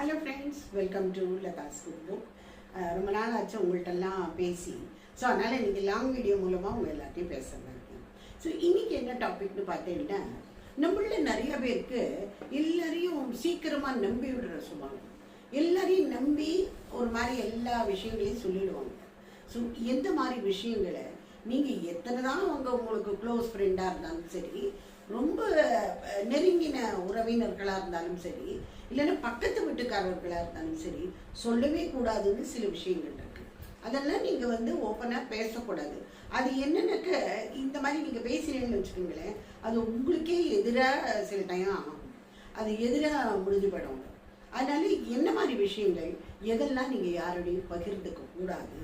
Hello friends, welcome to Latha's cook book. ரொம்ப நாள் ஆச்சு உங்கள்கிட்டலாம் பேசி. ஸோ அதனால் இன்றைக்கி லாங் வீடியோ மூலமாக உங்கள் எல்லாத்தையும் பேசுகிறேன். ஸோ இன்றைக்கி என்ன டாபிக்னு பார்த்தீங்கன்னா, நம்மள நிறைய பேருக்கு எல்லாரையும் சீக்கிரமாக நம்பி விடுற சுபாவம். எல்லாரையும் நம்பி ஒரு மாதிரி எல்லா விஷயங்களையும் சொல்லிடுவாங்க. ஸோ எந்த மாதிரி விஷயங்களை நீங்கள் எத்தனை தான் உங்களுக்கு க்ளோஸ் ஃப்ரெண்டாக இருந்தாலும் சரி, ரொம்ப நெருங்கின உறவினர்களாக இருந்தாலும் சரி, இல்லைன்னா பக்கத்து வீட்டுக்காரர்களாக இருந்தாலும் சரி, சொல்லவே கூடாதுன்னு சில விஷயங்கள் இருக்கு. அதெல்லாம் நீங்கள் ஓப்பனாக பேசக்கூடாது. அது என்னன்னாக்க, இந்த மாதிரி நீங்கள் பேசுறீங்கன்னு வச்சுக்கோங்களேன், அது உங்களுக்கே எதிராக சில டைம் ஆகும். அது எதிராக முடிஞ்சு போயிடும். அதனால என்ன மாதிரி விஷயங்கள் எதெல்லாம் நீங்கள் யாரோடையும் பகிர்ந்துக்க கூடாது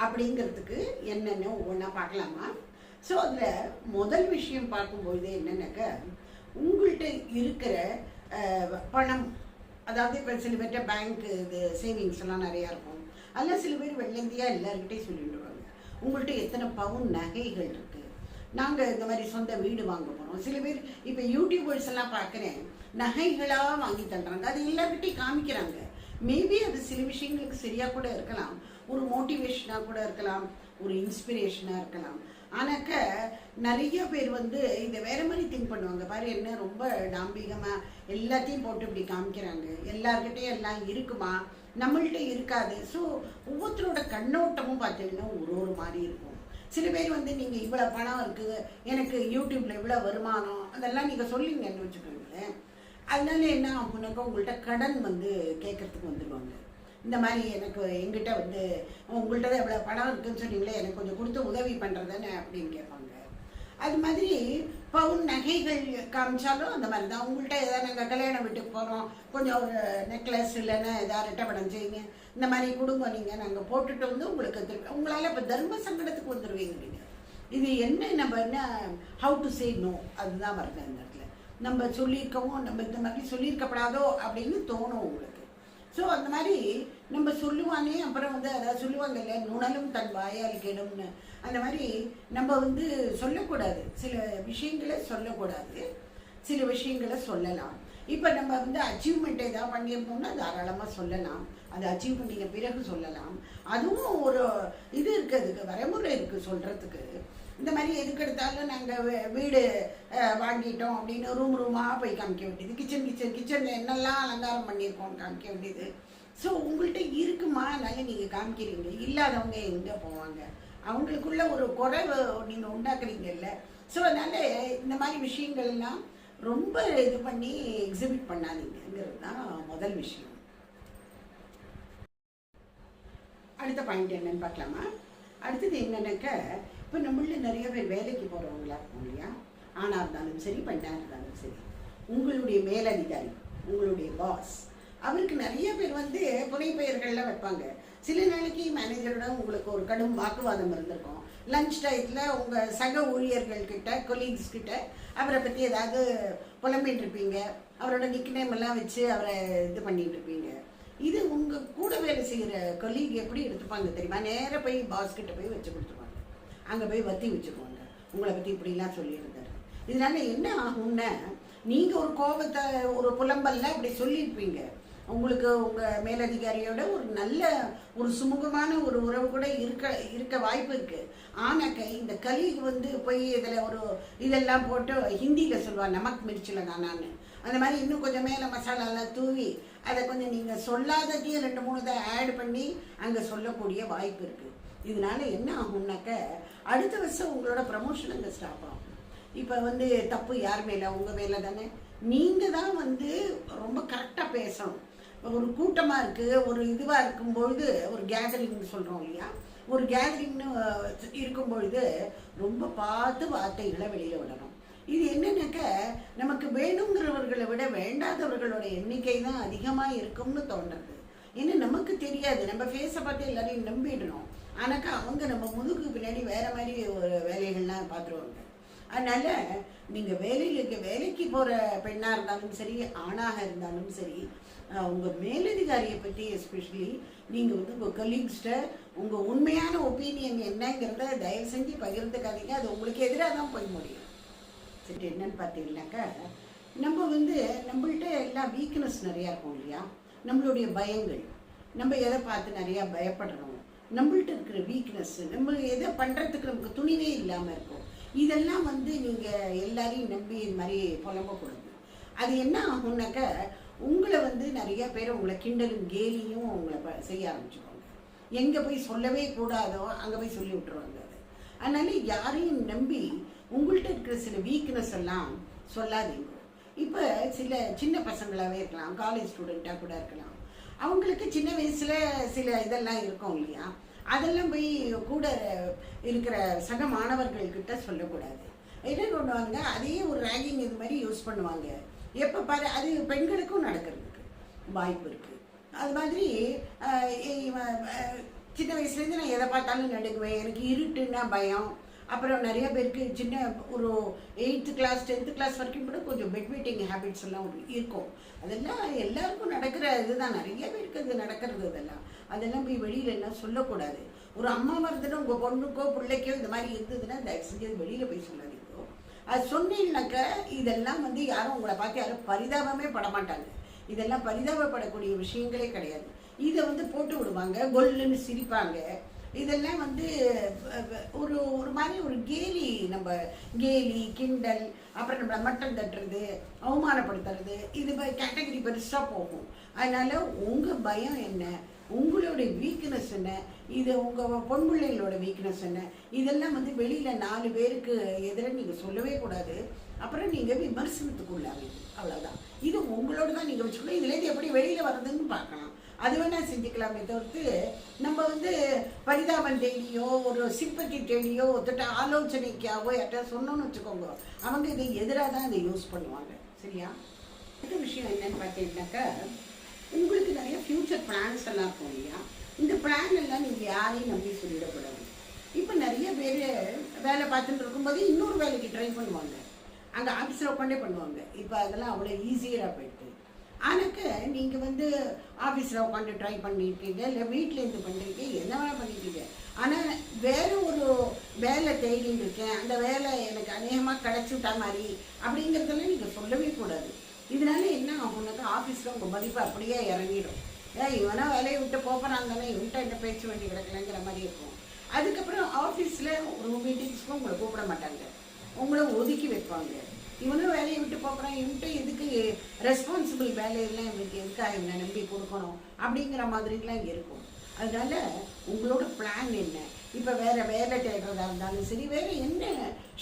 அப்படிங்கிறதுக்கு என்னென்ன ஒவ்வொன்றா பார்க்கலாமா? ஸோ அதில் முதல் விஷயம் பார்க்கும்பொழுது என்னன்னாக்க, உங்கள்கிட்ட இருக்கிற பணம், அதாவது இப்போ சில பேர்கிட்ட பேங்க் இது சேவிங்ஸ் எல்லாம் நிறையா இருக்கும். அதெல்லாம் சில பேர் வெள்ளந்தியாக எல்லாருக்கிட்டையும் சொல்லிடுவாங்க, உங்கள்கிட்ட எத்தனை பவுன் நகைகள் இருக்குது, நாங்கள் இந்த மாதிரி சொந்த வீடு வாங்க போகிறோம். சில பேர் இப்போ யூடியூபர்ஸ் எல்லாம் பார்க்குறேன், நகைகளாக வாங்கி தள்ளுறாங்க. அது எல்லாருக்கிட்டையும் காமிக்கிறாங்க. மேபி அது சில விஷயங்களுக்கு சரியாக கூட இருக்கலாம், ஒரு மோட்டிவேஷனாக கூட இருக்கலாம், ஒரு இன்ஸ்பிரேஷனாக இருக்கலாம். ஆனாக்க நிறைய பேர் இதை வேற மாதிரி திங்க் பண்ணுவாங்க. பாரு, என்ன ரொம்ப டாம்பிகமாக எல்லாத்தையும் போட்டு இப்படி காமிக்கிறாங்க, எல்லார்கிட்டையும் எல்லாம் இருக்குமா, நம்மள்கிட்ட இருக்காது. ஸோ ஒவ்வொருத்தரோட கண்ணோட்டமும் பார்த்தீங்கன்னா ஒரு மாதிரி இருக்கும். சில பேர் நீங்கள் இவ்வளோ பணம் இருக்குது, எனக்கு யூடியூப்பில் இவ்வளோ வருமானம், அதெல்லாம் நீங்கள் சொல்லிங்கன்னு வச்சுக்கோங்களேன். அதனால என்ன ஆகுனாக்கா, உங்கள்கிட்ட கடன் கேட்கறதுக்கு வந்துடுவாங்க. இந்த மாதிரி எனக்கு எங்கிட்ட உங்கள்கிட்ட தான் எவ்வளோ பணம் இருக்குன்னு சொன்னீங்களே, எனக்கு கொஞ்சம் கொடுத்து உதவி பண்ணுறதானே அப்படின்னு கேட்பாங்க. அது மாதிரி பவுன் நகைகள் காமிச்சாலும் அந்த மாதிரி தான். உங்கள்கிட்ட ஏதாவது நாங்கள் கல்யாணம் வீட்டுக்கு போகிறோம், கொஞ்சம் ஒரு நெக்லஸ் இல்லைன்னா ஏதாவது ரெட்டப்படம் செய்யுங்க, இந்த மாதிரி கொடுங்க, நீங்கள் நாங்கள் போட்டுட்டு உங்களுக்கு உங்களால் இப்போ தர்ம சங்கடத்துக்கு வந்துடுவீங்க நீங்கள். இது நம்ம என்ன ஹவு டு சே நோ, அதுதான் வருது அந்த இடத்துல. நம்ம சொல்லியிருக்கவும் நம்ம இந்த மாதிரி சொல்லியிருக்கப்படாதோ அப்படின்னு தோணும் உங்களுக்கு. ஸோ அந்த மாதிரி நம்ம சொல்லுவானே, அப்புறம் அதாவது சொல்லுவாங்க இல்லை, நுணலும் தன் வாயால் கெடும்னு. அந்த மாதிரி நம்ம சொல்லக்கூடாது, சில விஷயங்களை சொல்லக்கூடாது, சில விஷயங்களை சொல்லலாம். இப்போ நம்ம அச்சீவ்மெண்ட் ஏதாவது பண்ணியிருந்தோம்னா தாராளமாக சொல்லலாம், அது அச்சீவ் பண்ணிக்க பிறகு சொல்லலாம். அதுவும் ஒரு இது இருக்குது, அதுக்கு வரைமுறை இருக்குது சொல்கிறதுக்கு. இந்த மாதிரி எதுக்கு எடுத்தாலும் நாங்கள் வீடு வாங்கிட்டோம் அப்படின்னு ரூமாக போய் காமிக்க வேண்டியது, கிச்சனில் என்னெல்லாம் அலங்காரம் பண்ணியிருக்கோம் காமிக்க வேண்டியது. ஸோ உங்கள்கிட்ட இருக்குமா, அதனால நீங்கள் காமிக்கிறீங்க. இல்லாதவங்க எங்கே போவாங்க, அவங்களுக்குள்ள ஒரு குறைவு நீங்கள் உண்டாக்குறீங்கல்ல. ஸோ அதனால் இந்த மாதிரி விஷயங்கள்லாம் ரொம்ப இது பண்ணி எக்ஸிபிட் பண்ணாதீங்கிறது தான் முதல் விஷயம். அடுத்த பாயிண்ட் என்னன்னு பார்க்கலாமா? அடுத்தது என்னன்னாக்க, இப்போ நம்மள நிறைய பேர் வேலைக்கு போகிறவங்களா இருக்கும் இல்லையா, ஆணாக இருந்தாலும் சரி பெண்ணாக இருந்தாலும் சரி, உங்களுடைய மேலதிகாரி, உங்களுடைய பாஸ், அவருக்கு நிறைய பேர் புனைப்பெயர்கள்லாம் வைப்பாங்க. சில நாளைக்கு மேனேஜரோட உங்களுக்கு ஒரு கடும் வாக்குவாதம் இருந்திருக்கும். லஞ்ச் டயத்தில் உங்கள் சக ஊழியர்கள்கிட்ட, கொலீக்ஸ் கிட்ட அவரை பற்றி ஏதாவது புலம்பின்னு இருப்பீங்க, அவரோட நிக்நேம் எல்லாம் வச்சு அவரை இது பண்ணிட்டு இருப்பீங்க. இது உங்கள் கூட வேலை செய்கிற கொலீக் எப்படி எடுத்துப்பாங்க தெரியுமா? நேராக போய் பாஸ்கிட்ட போய் வச்சு கொடுத்துருவாங்க, அங்கே போய் வத்தி வச்சுருவாங்க, உங்களை பற்றி இப்படிலாம் சொல்லியிருந்தாரு. இதனால என்ன ஆகும்னா, நீங்கள் ஒரு கோபத்தை ஒரு புலம்பல்ல அப்படி சொல்லியிருப்பீங்க, உங்களுக்கு உங்கள் மேலதிகாரியோட ஒரு நல்ல ஒரு சுமூகமான ஒரு உறவு கூட இருக்க வாய்ப்பு இருக்குது. ஆனாக்க இந்த கலீக் போய் இதில் ஒரு இதெல்லாம் போட்டு ஹிந்தியில் சொல்லுவாள், நமக்கு மிர்ச்சில் தானான்னு. அந்த மாதிரி இன்னும் கொஞ்சம் மேலே மசாலாலாம் தூவி அதை கொஞ்சம் நீங்கள் சொல்லாததையும் 2-3 தான் ஆட் பண்ணி அங்கே சொல்லக்கூடிய வாய்ப்பு இருக்குது. இதனால என்ன ஆகும்னாக்க, அடுத்த வருஷம் உங்களோட ப்ரமோஷன் அங்கே ஸ்டாப் ஆகும். இப்போ தப்பு யார் மேலே? உங்கள் மேலே தானே. நீங்கள் தான் ரொம்ப கரெக்டாக பேசணும். ஒரு கூட்டமாக இருக்குது, ஒரு இதுவாக இருக்கும்பொழுது, ஒரு கேதரிங்னு சொல்கிறோம் இல்லையா, ஒரு கேதரிங்னு இருக்கும்பொழுது ரொம்ப பார்த்து வார்த்தைகளை வெளியில் விடணும். இது என்னன்னாக்க, நமக்கு வேணுங்கிறவர்களை விட வேண்டாதவர்களோட எண்ணிக்கை தான் அதிகமாக இருக்கும்னு தோன்றது. ஏன்னா நமக்கு தெரியாது, நம்ம ஃபேஸை பார்த்து எல்லாரையும் நம்பிடணும். ஆனாக்கா அவங்க நம்ம முதுகுக்கு பின்னாடி வேற மாதிரி ஒரு வேலைகள்லாம் பார்த்துருவாங்க. அதனால நீங்கள் வேலைக்கு போகிற பெண்ணாக இருந்தாலும் சரி, ஆணாக இருந்தாலும் சரி, உங்கள் மேலதிகாரியை பற்றி எஸ்பெஷலி நீங்கள் உங்கள் கொலீக்ஸ்கிட்ட உங்கள் உண்மையான ஒப்பீனியன் என்னங்கிறத தயவு செஞ்சு பகிர்ந்துக்காதீங்க. அது உங்களுக்கு எதிராக தான் போய் முடியும். சரி, என்னன்னு பார்த்தீங்கன்னாக்கா, நம்ம நம்மள்கிட்ட எல்லாம் வீக்னஸ் நிறையா இருக்கும் இல்லையா. நம்மளுடைய பயங்கள், நம்ம எதை பார்த்து நிறையா பயப்படுறோம், நம்மள்ட்ட இருக்கிற வீக்னஸ், நம்ம எதை பண்ணுறதுக்கு நமக்கு துணிவே இல்லாமல் இருக்கும். இதெல்லாம் வந்து நீங்கள் எல்லாரையும் நம்பி இது மாதிரி புலம்பக்கூடாது. அது என்ன ஆகும்னாக்க உங்களை வந்து நிறைய பேர் உங்களை கிண்டலும் கேலியும் உங்களை செய்ய ஆரம்பிச்சுருவாங்க. எங்கே போய் சொல்லவே கூடாதோ அங்கே போய் சொல்லி விட்டுருவாங்க. அது அதனால யாரையும் நம்பி உங்கள்கிட்ட இருக்கிற சில வீக்னஸ் எல்லாம் சொல்லாதீங்க. இப்போ சில சின்ன பசங்களாகவே இருக்கலாம், காலேஜ் ஸ்டூடெண்ட்டாக கூட இருக்கலாம், அவங்களுக்கு சின்ன வயசில் சில இதெல்லாம் இருக்கும் இல்லையா, அதெல்லாம் போய் கூட இருக்கிற சக மாணவர்கள்கிட்ட சொல்லக்கூடாது. என்ன பண்ணுவாங்க, அதே ஒரு ரேகிங் இது மாதிரி யூஸ் பண்ணுவாங்க. எப்போ பாரு அது பெண்களுக்கும் நடக்கிறதுக்கு வாய்ப்பு இருக்குது. அது மாதிரி சின்ன வயசுலேருந்து நான் எதை பார்த்தாலும் நடுங்குவேன். எனக்கு இருட்டுன்னா பயம். அப்புறம் நிறைய பேருக்கு சின்ன ஒரு 8th கிளாஸ் 10th கிளாஸ் வரைக்கும் கூட கொஞ்சம் பெட் வெயிட்டிங் ஹேபிட்ஸ் எல்லாம் இருக்கும். அதெல்லாம் எல்லாருக்கும் நடக்கிற இதுதான், நிறைய பேருக்கு அது நடக்கிறது. அதெல்லாம் போய் வெளியில எல்லாம் சொல்லக்கூடாது. ஒரு அம்மா மருந்துன்னு உங்கள் பொண்ணுக்கோ பிள்ளைக்கோ இந்த மாதிரி இருந்ததுன்னா தயவு செஞ்சு வெளியில் போய் சொல்லாதீங்க. அது சொன்னீங்கன்னாக்க இதெல்லாம் வந்து யாரும் உங்களை பார்த்து யாரும் பரிதாபமே படமாட்டாங்க. இதெல்லாம் பரிதாபப்படக்கூடிய விஷயங்களே கிடையாது. இதை வந்து போட்டு விடுவாங்க, கொல்லுன்னு சிரிப்பாங்க. இதெல்லாம் வந்து ஒரு ஒரு மாதிரி ஒரு கேலி, நம்ம கேலி கிண்டல், அப்புறம் நம்மளை மட்டம் தட்டுறது, அவமானப்படுத்துறது, இது கேட்டகரி பெருசாக போகும். அதனால உங்கள் பயம் என்ன, உங்களுடைய வீக்னஸ் என்ன, இது உங்கள் பொன் பிள்ளைகளோட வீக்னஸ் என்ன, இதெல்லாம் வந்து வெளியில் 4 பேருக்கு எதிராக நீங்கள் சொல்லவே கூடாது. அப்புறம் நீங்கள் விமர்சனத்துக்குள்ளாவீங்க, அவ்வளோதான். இது உங்களோட தான் நீங்கள் வச்சுக்கணும். இதுலேருந்து எப்படி வெளியில் வர்றதுன்னு பார்க்கலாம். அது வேணால் செஞ்சுக்கலாமே தவிர்த்து நம்ம வந்து பரிதாபம் தேடியோ ஒரு சிம்பத்தி தேடியோ ஒருத்தட்ட ஆலோசனைக்காவோ யார்கிட்ட சொன்னோன்னு வச்சுக்கோங்க, அவங்க இதை எதிராக தான் இதை யூஸ் பண்ணுவாங்க. சரியா? அடுத்த விஷயம் என்னன்னு பார்த்தீங்கன்னாக்கா, உங்களுக்கு நிறைய ஃப்யூச்சர் பிளான்ஸ் எல்லாம் இருக்கும் இல்லையா, இந்த பிளான் எல்லாம் நீங்கள் யாரையும் நம்பி சொல்லிடக்கூடாது. இப்போ நிறைய பேர் வேலை பார்த்துட்டு இருக்கும்போது இன்னொரு வேலைக்கு ட்ரை பண்ணுவாங்க, அங்கே ஆஃபீஸில் உட்காண்டே பண்ணுவாங்க. இப்போ அதெல்லாம் அவ்வளோ ஈஸியராக போயிட்டு. ஆனாக்க நீங்கள் வந்து ஆஃபீஸில் உட்காந்து ட்ரை பண்ணியிருக்கீங்க, இல்லை வீட்டிலேருந்து பண்ணியிருக்கீங்க, என்ன வேணால் பண்ணியிருக்கீங்க. ஆனால் வேறு ஒரு வேலை தேடின்னு இருக்கேன், அந்த வேலை எனக்கு அநேகமாக கிடச்சிட்டா மாதிரி அப்படிங்கிறதெல்லாம் நீங்கள் சொல்லவே கூடாது. இதனால என்ன ஆகும்னாக்கா ஆஃபீஸில் உங்கள் மதிப்பு அப்படியே இறங்கிடும். இவனா வேலையை விட்டு போகிறாங்கன்னு இவன்ட்ட என்ன பேச்சு வேண்டி கிடக்கலங்கிற மாதிரி இருக்கும். அதுக்கப்புறம் ஆஃபீஸில் ஒரு மீட்டிங்ஸ்க்கும் உங்களை கூப்பிட மாட்டாங்க, உங்களை ஒதுக்கி வைப்பாங்க. இவனும் வேலையை விட்டு போகிறான், இவன்ட்டு எதுக்கு ரெஸ்பான்சிபிள் வேலையெல்லாம் இவனுக்கு எதுக்காக இவனை நம்பி கொடுக்கணும் அப்படிங்கிற மாதிரிலாம் இருக்கும். அதனால உங்களோட பிளான் என்ன, இப்போ வேறு வேலை தேடுறதா இருந்தாலும் சரி, வேறு என்ன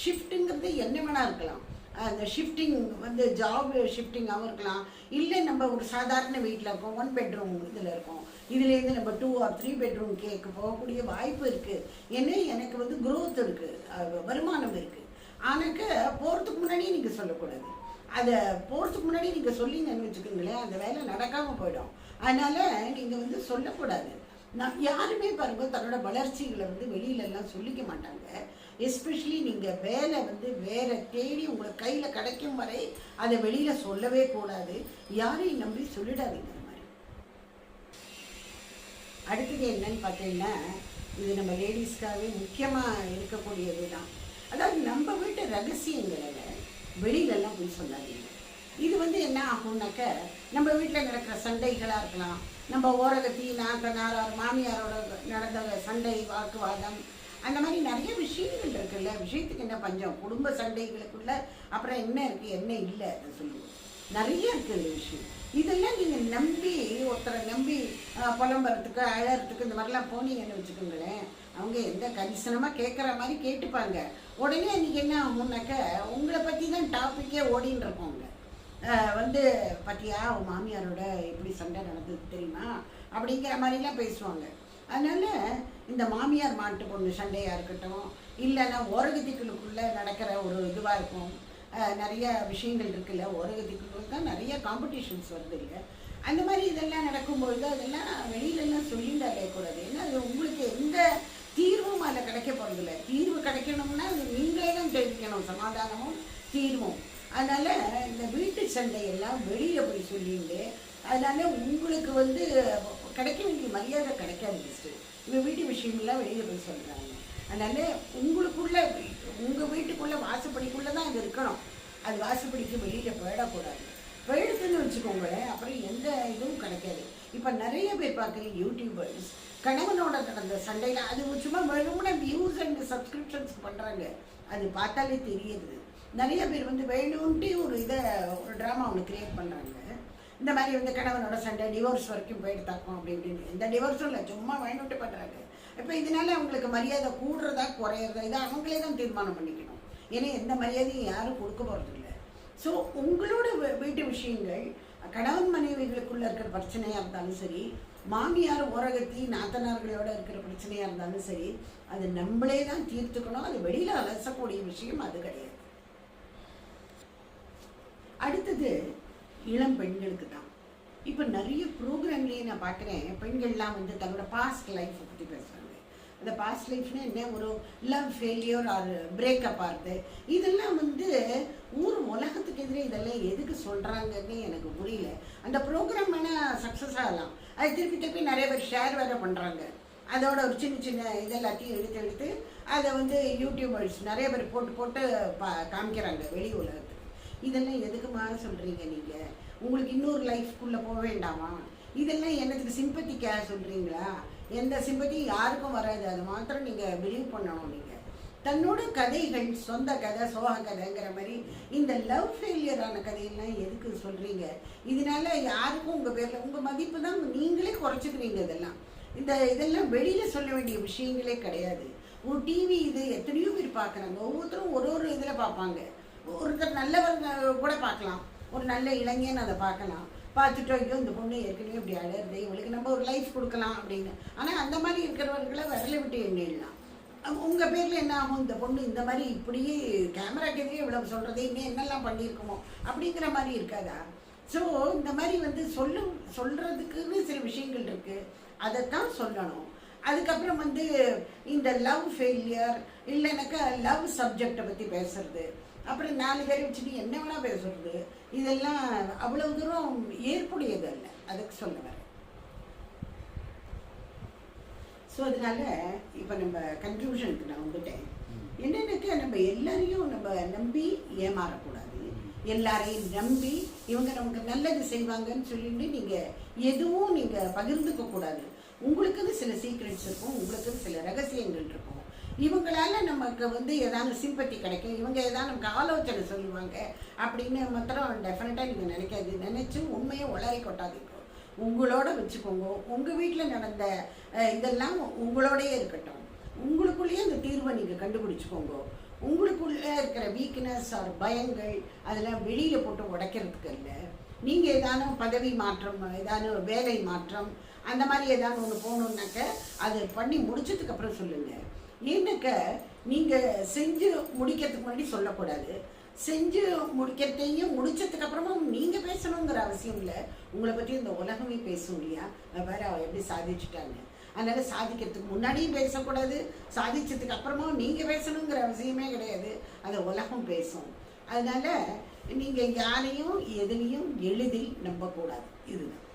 ஷிஃப்ட்டுங்கிறது என்ன வேணா இருக்கலாம். அந்த ஷிஃப்டிங் வந்து ஜாப் ஷிஃப்டிங்காகவும் இருக்கலாம், இல்லை நம்ம ஒரு சாதாரண வீட்டில் இருக்கோம், 1 பெட்ரூம் இதில் இருக்கோம், இதுலேருந்து நம்ம 2 or 3 பெட்ரூம் கேட்க போகக்கூடிய வாய்ப்பு இருக்குது. ஏன்னா எனக்கு வந்து க்ரோத் இருக்குது, வருமானம் இருக்குது. ஆனாக்க போகிறதுக்கு முன்னாடியே நீங்கள் சொல்லக்கூடாது. அதை போகிறதுக்கு முன்னாடி நீங்கள் சொல்லிங்கன்னு வச்சுக்கோங்களேன், அந்த வேலை நடக்காமல் போயிடும். அதனால் நீங்கள் வந்து சொல்லக்கூடாது. யாருமே பாருங்க தன்னோட வளர்ச்சிகளை வந்து வெளியிலலாம் சொல்லிக்க மாட்டாங்க. எஸ்பெஷலி நீங்கள் வேலை வந்து வேற தேடி உங்களுக்கு கையில் கிடைக்கும் வரை அதை வெளியில் சொல்லவே கூடாது. யாரையும் நம்பி சொல்லிடாதீங்க. மாதிரி அடுத்தது என்னன்னு பார்த்தீங்கன்னா, இது நம்ம லேடிஸ்க்காகவே முக்கியமாக இருக்கக்கூடியது தான். அதாவது நம்ம வீட்டு ரகசியங்களை வெளியிலெல்லாம் போய் சொல்லாதீங்க. இது வந்து என்ன ஆகும்னாக்க, நம்ம வீட்டில் நடக்கிற சண்டைகளாக இருக்கலாம், நம்ம ஓரகத்தி நாத்தனார் மாமியாரோட நடந்த சண்டை வாக்குவாதம், அந்த மாதிரி நிறைய விஷயங்கள் இருக்குல்ல. விஷயத்துக்கு என்ன பஞ்சம், குடும்ப சண்டைகளுக்குள்ள அப்புறம் என்ன இருக்குது என்ன இல்லை அதை சொல்லுவோம், நிறைய இருக்குது விஷயம். இதெல்லாம் நீங்கள் நம்பி ஒருத்தரை நம்பி புலம்புறதுக்கு அழறதுக்கு இந்த மாதிரிலாம் போனீங்கன்னு வச்சுக்கோங்களேன், அவங்க எந்த கரிசனமாக கேட்குற மாதிரி கேட்டுப்பாங்க. உடனே அன்றைக்கி என்ன ஆகும்னாக்க உங்களை பற்றி தான் டாப்பிக்கே ஓடின்னு இருக்கோங்க. வந்து பார்த்தியா உன் மாமியாரோட எப்படி சண்டை நடந்தது தெரியுமா அப்படிங்கிற மாதிரிலாம் பேசுவாங்க. அதனால் இந்த மாமியார் மாட்டு பொண்ணு சண்டையாக இருக்கட்டும், இல்லைன்னா ஓரகத்திகளுக்குள்ளே நடக்கிற ஒரு இதுவாக இருக்கும், நிறைய விஷயங்கள் இருக்குல்ல, ஓரகத்திகளுக்கு தான் நிறைய காம்படிஷன்ஸ் வருது இல்லை. அந்த மாதிரி இதெல்லாம் நடக்கும்பொழுது அதெல்லாம் வெளியிலலாம் சொல்லிட்டு கூடாது. ஏன்னா அது உங்களுக்கு எந்த தீர்வும் அதில் கிடைக்க போகிறதில்ல. தீர்வு கிடைக்கணும்னா அது நீங்களே தான் தெரிவிக்கணும், சமாதானமும் தீர்வும். அதனால் இந்த வீட்டு சண்டையெல்லாம் வெளியில் போய் சொல்லிட்டு, அதனால் உங்களுக்கு வந்து கிடைக்க வேண்டிய மரியாதை கிடைக்காது. ஃபஸ்ட்டு இவங்க வீட்டு விஷயமெல்லாம் வெளியில் போய் சொல்கிறாங்க. அதனால் உங்களுக்குள்ளே உங்கள் வீட்டுக்குள்ளே வாசப்படிக்குள்ளே தான் அது இருக்கணும். அது வாசப்படிக்கு வெளியில் போயிடக்கூடாது. போயிடுத்து இல்லைன்னு வச்சுக்கோங்களேன், அப்புறம் எந்த இதுவும் கிடைக்காது. இப்போ நிறைய பேர் பார்க்குற யூடியூபர்ஸ் கணவனோட நடந்த சண்டையில் அது சும்மா வெறுமனே வியூஸ் அண்ட் சப்ஸ்கிரிப்ஷன்ஸ் பண்ணுறாங்க. அது பார்த்தாலே தெரியுது. நிறைய பேர் வந்து வேணும்ன்ட்டு ஒரு ட்ராமா ஒன்று கிரியேட் பண்ணுறாங்க. இந்த மாதிரி வந்து கணவனோட சண்டை டிவோர்ஸ் வரைக்கும் போயிட்டு தாக்கும் அப்படி இப்படின்னு. எந்த டிவோர்ஸும் இல்லை, சும்மா வேணும்ட்டு பண்ணுறாங்க. இப்போ இதனால அவங்களுக்கு மரியாதை கூடுறதா குறையிறதா இதை அவங்களே தான் தீர்மானம் பண்ணிக்கணும். ஏன்னா எந்த மரியாதையும் யாரும் கொடுக்க போகிறது இல்லை. ஸோ உங்களோட வீட்டு விஷயங்கள் கணவன் மனைவிகளுக்குள்ளே இருக்கிற பிரச்சனையாக இருந்தாலும் சரி, மாமியார் ஓரகத்தி நாத்தனார்களோட இருக்கிற பிரச்சனையாக இருந்தாலும் சரி, அது நம்மளே தான் தீர்த்துக்கணும். அது வெளியில் அலசக்கூடிய விஷயம் அது கிடையாது. அடுத்தது இளம் பெண்களுக்கு தான். இப்போ நிறைய ப்ரோக்ராம்லேயே நான் பார்க்குறேன், பெண்கள்லாம் வந்து தன்னோட பாஸ்ட் லைஃப்பை பற்றி பேசுகிறாங்க. அந்த பாஸ்ட் லைஃப்னா என்ன, ஒரு லவ் ஃபெயிலியர் ஆர் பிரேக்கப் ஆகுது. இதெல்லாம் வந்து உலகத்துக்கு எதிரே இதெல்லாம் எதுக்கு சொல்கிறாங்கன்னு எனக்கு புரியல. அந்த ப்ரோக்ராம் வேணால் சக்ஸஸ் ஆகலாம், அது திருப்பி நிறைய பேர் ஷேர் வேறு பண்ணுறாங்க. அதோட ஒரு சின்ன இதெல்லாத்தையும் எடுத்து அதை வந்து யூடியூபர்ஸ் நிறைய பேர் போட்டு காமிக்கிறாங்க வெளி உலகத்துக்கு. இதெல்லாம் எதுக்குமா சொல்கிறீங்க நீங்கள்? உங்களுக்கு இன்னொரு லைஃப்குள்ளே போக வேண்டாமா? இதெல்லாம் என்னத்துக்கு சிம்பத்திக்காக சொல்கிறீங்களா? எந்த சிம்பத்தியும் யாருக்கும் வராது. அது மாத்திரம் நீங்கள் பிலீவ் பண்ணணும். நீங்கள் தன்னோட கதைகள் சொந்த கதை சோக கதைங்கிற மாதிரி இந்த லவ் ஃபெயிலியரான கதையெல்லாம் எதுக்கு சொல்கிறீங்க? இதனால யாருக்கும் உங்கள் பேரில் உங்கள் மதிப்பு தான் நீங்களே குறைச்சிக்கிறீங்க. இதெல்லாம் வெளியில் சொல்ல வேண்டிய விஷயங்களே கிடையாது. ஒரு டிவி இது எத்தனையோ பேர் பார்க்குறாங்க. ஒவ்வொருத்தரும் ஒரு இதில் பார்ப்பாங்க. ஒருத்தர் நல்லவங்க கூட பார்க்கலாம், ஒரு நல்ல இளைஞன் அதை பார்க்கலாம். பார்த்துட்டோ ஐயோ இந்த பொண்ணு ஏற்கனவே இப்படி அழகுது, இவளுக்கு நம்ம ஒரு லைஃப் கொடுக்கலாம் அப்படின்னு. ஆனால் அந்த மாதிரி இருக்கிறவர்களை விரல விட்டு எண்ணிடலாம். உங்கள் பேரில் என்ன ஆகும், இந்த பொண்ணு இந்த மாதிரி இப்படியே கேமராக்கு எதிரே இவ்வளவு சொல்கிறதே இன்னும் என்னெல்லாம் பண்ணியிருக்குமோ அப்படிங்கிற மாதிரி இருக்காதா? ஸோ இந்த மாதிரி வந்து சொல்கிறதுக்குன்னு சில விஷயங்கள் இருக்குது, அதைத்தான் சொல்லணும். அதுக்கப்புறம் வந்து இந்த லவ் ஃபெயிலியர் இல்லைனாக்கா லவ் சப்ஜெக்டை பற்றி பேசுறது, அப்புறம் 4 பேர் வச்சுட்டு என்ன வேணா பேசுறது, இதெல்லாம் அவ்வளவு தூரம் ஏற்புடையது அல்ல. அதுக்கு சொல்ல வரேன். ஸோ அதனால இப்போ நம்ம கன்க்ளூஷனுக்கு நான் வந்துட்டேன். என்னென்னாக்கா நம்ம எல்லாரையும் நம்ம நம்பி ஏமாறக்கூடாது. எல்லாரையும் நம்பி இவங்க நமக்கு நல்லது செய்வாங்கன்னு சொல்லிட்டு நீங்கள் எதுவும் நீங்கள் பகிர்ந்துக்க கூடாது. உங்களுக்குன்னு சில சீக்ரெட்ஸ் இருக்கும், உங்களுக்குன்னு சில ரகசியங்கள் இருக்கும். இவங்களால நமக்கு வந்து ஏதாவது சிம்பத்தி கிடைக்கும், இவங்க ஏதாவது நமக்கு ஆலோசனை சொல்லுவாங்க அப்படின்னு மாத்திரம் டெஃபினட்டாக நீங்கள் நினைக்காது. நினச்சி உண்மையை உளறி கொட்டாதீங்க. உங்களோட வச்சுக்கோங்க. உங்கள் வீட்டில் நடந்த இதெல்லாம் உங்களோடையே இருக்கட்டும். உங்களுக்குள்ளேயே அந்த தீர்வை நீங்கள் கண்டுபிடிச்சிக்கோங்க. உங்களுக்குள்ளே இருக்கிற வீக்னஸ் ஆர் பயங்கள் அதெல்லாம் வெளியில் போட்டு உடைக்கிறதுக்கு இல்லை. நீங்கள் ஏதானும் பதவி மாற்றம், ஏதானும் வேலை மாற்றம், அந்த மாதிரி ஏதாவது ஒன்று போகணுன்னாக்க அது பண்ணி முடிச்சதுக்கப்புறம் சொல்லுங்கள். ஏன்னாக்க நீங்கள் செஞ்சு முடிக்கிறதுக்கு முன்னாடி சொல்லக்கூடாது. செஞ்சு முடிக்கிறதையும் முடிச்சதுக்கப்புறமும் நீங்கள் பேசணுங்கிற அவசியம் இல்லை. உங்களை பற்றி இந்த உலகமே பேசும் இல்லையா? வேறு அவள் எப்படி சாதிச்சுட்டாங்க. அதனால் சாதிக்கிறதுக்கு முன்னாடியும் பேசக்கூடாது, சாதிச்சதுக்கு அப்புறமும் நீங்கள் பேசணுங்கிற அவசியமே கிடையாது. அதை உலகம் பேசும். அதனால் நீங்கள் யாரையும் எதுலேயும் எளிதில் நம்பக்கூடாது. இதுதான்.